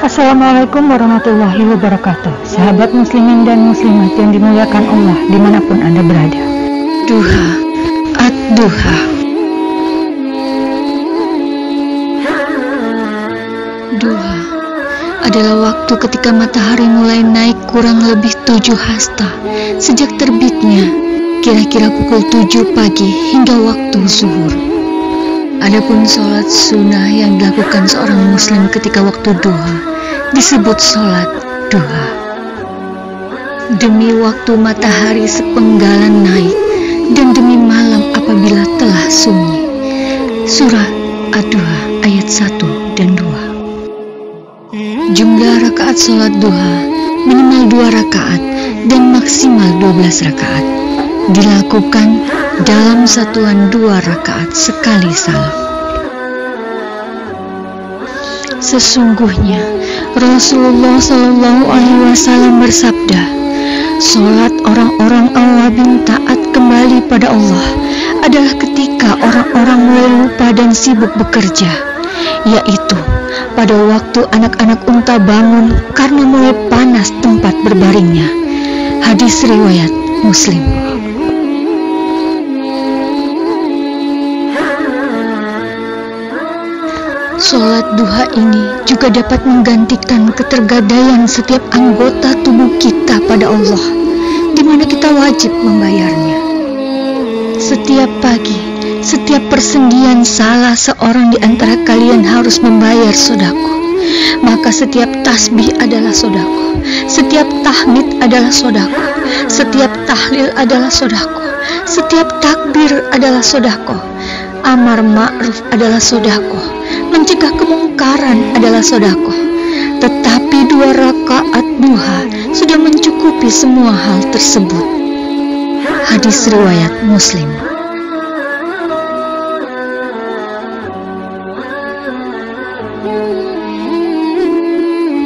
Assalamualaikum warahmatullahi wabarakatuh. Sahabat muslimin dan muslimat yang dimuliakan Allah dimanapun Anda berada. Duha, ad-duha. Duha adalah waktu ketika matahari mulai naik kurang lebih 7 hasta sejak terbitnya, kira-kira pukul 7 pagi hingga waktu zuhur. Adapun sholat sunnah yang dilakukan seorang muslim ketika waktu duha disebut sholat duha. Demi waktu matahari sepenggalan naik dan demi malam apabila telah sunyi. Surah Ad-Duha ayat 1 dan 2. Jumlah rakaat sholat duha minimal 2 rakaat dan maksimal 12 rakaat. Dilakukan dalam satuan 2 rakaat sekali salam. Sesungguhnya Rasulullah SAW bersabda, "Salat orang-orang awabin taat kembali pada Allah adalah ketika orang-orang mulai lupa dan sibuk bekerja, yaitu pada waktu anak-anak unta bangun karena mulai panas tempat berbaringnya." Hadis riwayat Muslim. Sholat duha ini juga dapat menggantikan ketergadaian setiap anggota tubuh kita pada Allah, di mana kita wajib membayarnya. Setiap pagi, setiap persendian salah seorang di antara kalian harus membayar sodako. Maka setiap tasbih adalah sodako, setiap tahmid adalah sodako, setiap tahlil adalah sodako, setiap takbir adalah sodako, amar ma'ruf adalah sodako, mencegah kemungkaran adalah sodako. Tetapi 2 rakaat duha sudah mencukupi semua hal tersebut. Hadis riwayat Muslim.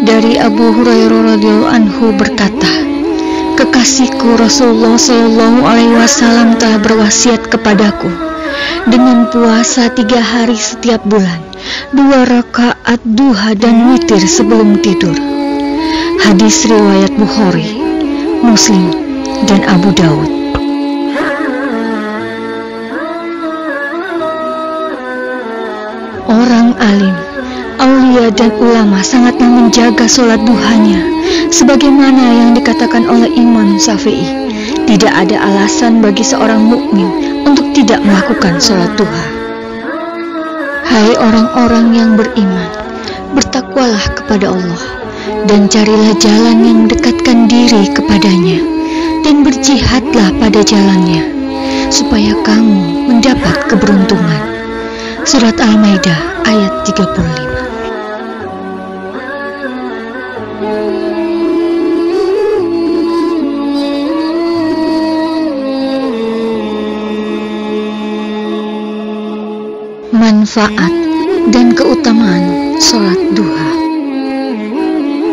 Dari Abu Hurairah radhiyallahu anhu berkata, "Kekasihku Rasulullah SAW telah berwasiat kepadaku dengan puasa 3 hari setiap bulan, 2 rakaat duha dan witir sebelum tidur." Hadis riwayat Bukhari, Muslim, dan Abu Daud. Orang alim, aulia dan ulama sangatlah menjaga sholat duhanya, sebagaimana yang dikatakan oleh Imam Syafi'i, tidak ada alasan bagi seorang mukmin untuk tidak melakukan sholat duha. Hai orang-orang yang beriman, bertakwalah kepada Allah dan carilah jalan yang mendekatkan diri kepadanya, dan berjihadlah pada jalannya supaya kamu mendapat keberuntungan. Surat Al-Maidah ayat 35. Manfaat dan keutamaan sholat duha.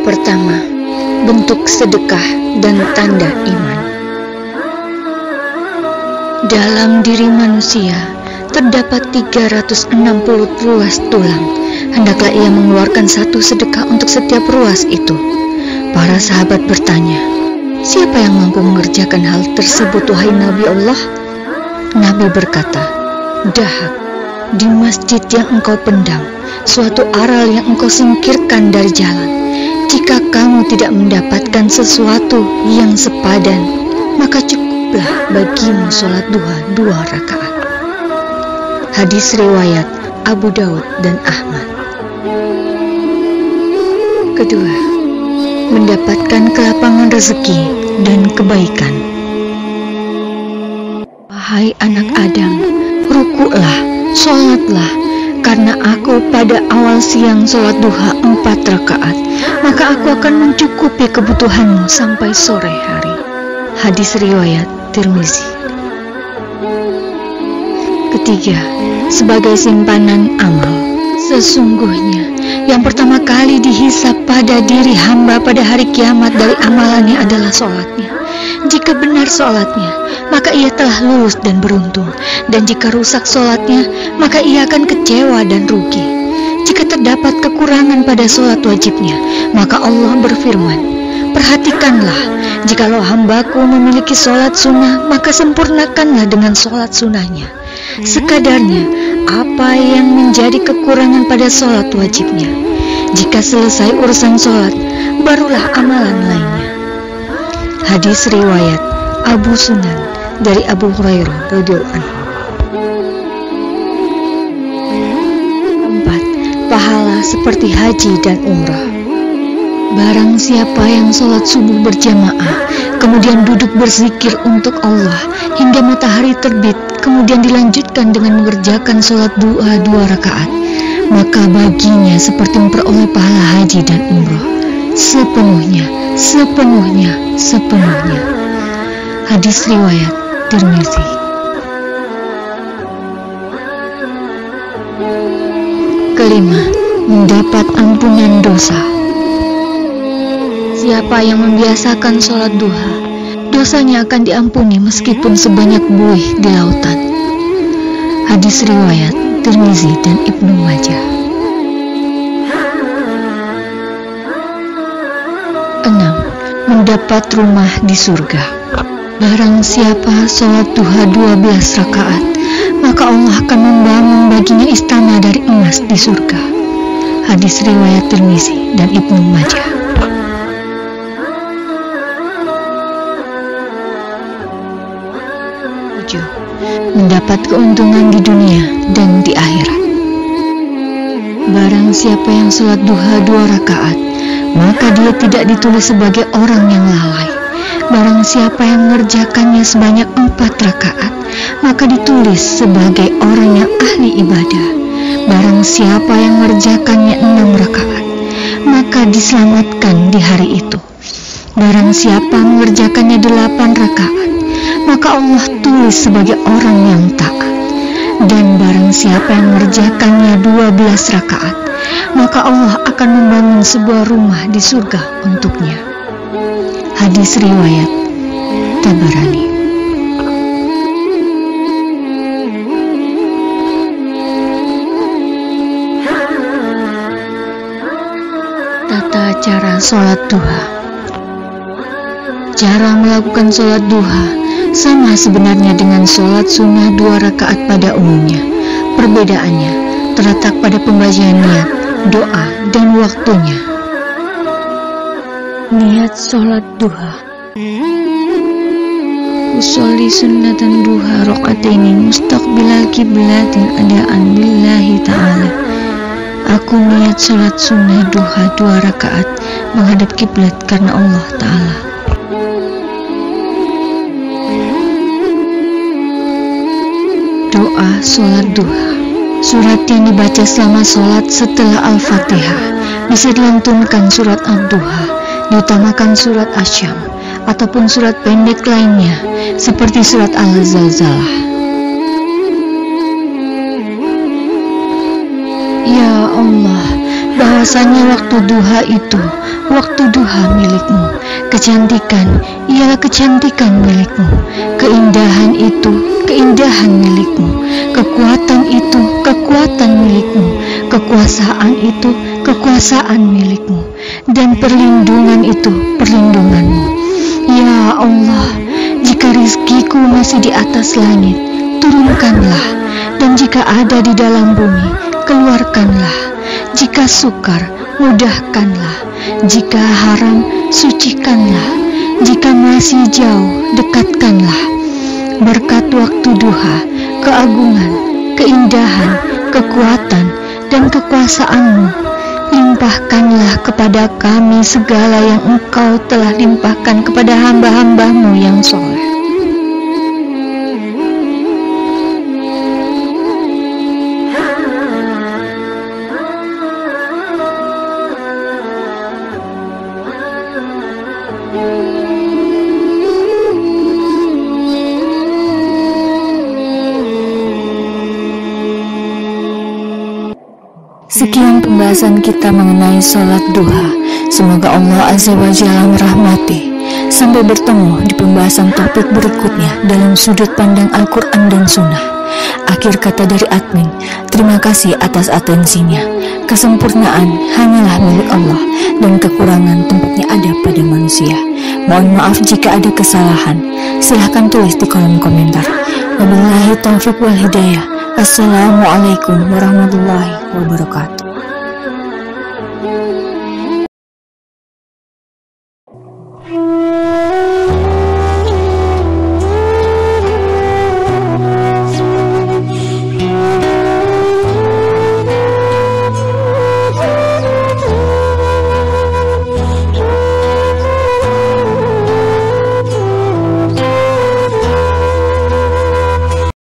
Pertama, bentuk sedekah dan tanda iman. Dalam diri manusia terdapat 360 ruas tulang. Hendaklah ia mengeluarkan 1 sedekah untuk setiap ruas itu. Para sahabat bertanya, "Siapa yang mampu mengerjakan hal tersebut, wahai Nabi Allah?" Nabi berkata, "Dahak di masjid yang engkau pendam, suatu aral yang engkau singkirkan dari jalan. Jika kamu tidak mendapatkan sesuatu yang sepadan, maka cukuplah bagimu sholat duha 2 rakaat." Hadis riwayat Abu Daud dan Ahmad. Kedua, mendapatkan kelapangan rezeki dan kebaikan. Wahai anak Adam, rukuklah, sholatlah, karena aku pada awal siang sholat duha 4 rakaat, maka aku akan mencukupi kebutuhanmu sampai sore hari. Hadis riwayat Tirmizi. Ketiga, sebagai simpanan amal. Sesungguhnya yang pertama kali dihisap pada diri hamba pada hari kiamat dari amalannya adalah sholatnya. Jika benar sholatnya, maka ia telah lulus dan beruntung. Dan jika rusak sholatnya, maka ia akan kecewa dan rugi. jika terdapat kekurangan pada sholat wajibnya, maka Allah berfirman, perhatikanlah, jikalau hambaku memiliki sholat sunnah, maka sempurnakanlah dengan sholat sunnahnya. Sekadarnya apa yang menjadi kekurangan pada sholat wajibnya. Jika selesai urusan sholat, barulah amalan lainnya. Hadis riwayat Abu Sunan dari Abu Hurairah radhiyallahu anhu. 4. Pahala seperti haji dan umrah. Barang siapa yang sholat subuh berjamaah, kemudian duduk berzikir untuk Allah hingga matahari terbit, kemudian dilanjutkan dengan mengerjakan sholat duha 2 rakaat, maka baginya seperti memperoleh pahala haji dan umrah sepenuhnya. Hadis riwayat Tirmizi. Kelima, mendapat ampunan dosa. Siapa yang membiasakan sholat duha, dosanya akan diampuni meskipun sebanyak buih di lautan. Hadis riwayat Tirmizi dan Ibnu Majah. 6. Mendapat rumah di surga. Barang siapa sholat duha 12 rakaat, maka Allah akan membangun baginya istana dari emas di surga. Hadis riwayat Tirmizi dan Ibnu Majah. 7. Mendapat keuntungan di dunia dan di akhirat. Barang siapa yang sholat duha 2 rakaat, maka dia tidak ditulis sebagai orang yang lalai. Barang siapa yang mengerjakannya sebanyak 4 rakaat, maka ditulis sebagai orang yang ahli ibadah. Barang siapa yang mengerjakannya 6 rakaat, maka diselamatkan di hari itu. Barang siapa mengerjakannya 8 rakaat, maka Allah tulis sebagai orang yang taat. Dan barang siapa yang mengerjakannya 12 rakaat, maka Allah akan membangun sebuah rumah di surga untuknya. Hadis riwayat Tabarani. Tata cara sholat duha. Cara melakukan sholat duha sama sebenarnya dengan sholat sunnah 2 rakaat pada umumnya. Perbedaannya terletak pada pembacaan niat, doa, dan waktunya. Niat sholat duha. Usolli sunnatan duha raqataini mustaqbilal qiblatin adaan lillahi ta'ala. Aku niat sholat sunnah duha 2 rakaat menghadap kiblat karena Allah Ta'ala. Doa sholat duha. Surat yang dibaca selama sholat setelah Al-Fatihah. Bisa dilantunkan surat Ad-Duha, diutamakan surat Asyam, ataupun surat pendek lainnya seperti surat Al-Zalzalah. Ya Allah, bahwasanya waktu duha itu waktu duha milikmu, kecantikan ialah kecantikan milikmu, keindahan itu keindahan milikmu, kekuatan itu kekuatan milikmu, kekuasaan itu kekuasaan milikmu, dan perlindungan itu perlindunganmu. Ya Allah, jika rizkiku masih di atas langit, turunkanlah, dan jika ada di dalam bumi, keluarkanlah. Jika sukar, mudahkanlah. Jika haram, sucikanlah. Jika masih jauh, dekatkanlah. Berkat waktu duha, keagungan, keindahan, kekuatan, dan kekuasaanmu, limpahkanlah kepada kami segala yang Engkau telah limpahkan kepada hamba-hambamu yang soleh. Sekian pembahasan kita mengenai sholat duha. Semoga Allah Azza wa Jalla merahmati Sampai bertemu di pembahasan topik berikutnya dalam sudut pandang Al-Quran dan Sunnah. Akhir kata dari admin, terima kasih atas atensinya. Kesempurnaan hanyalah milik Allah dan kekurangan tempatnya ada pada manusia. Mohon maaf jika ada kesalahan. Silahkan tulis di kolom komentar. Wabillahi taufiq wal hidayah. Assalamualaikum warahmatullahi wabarakatuh.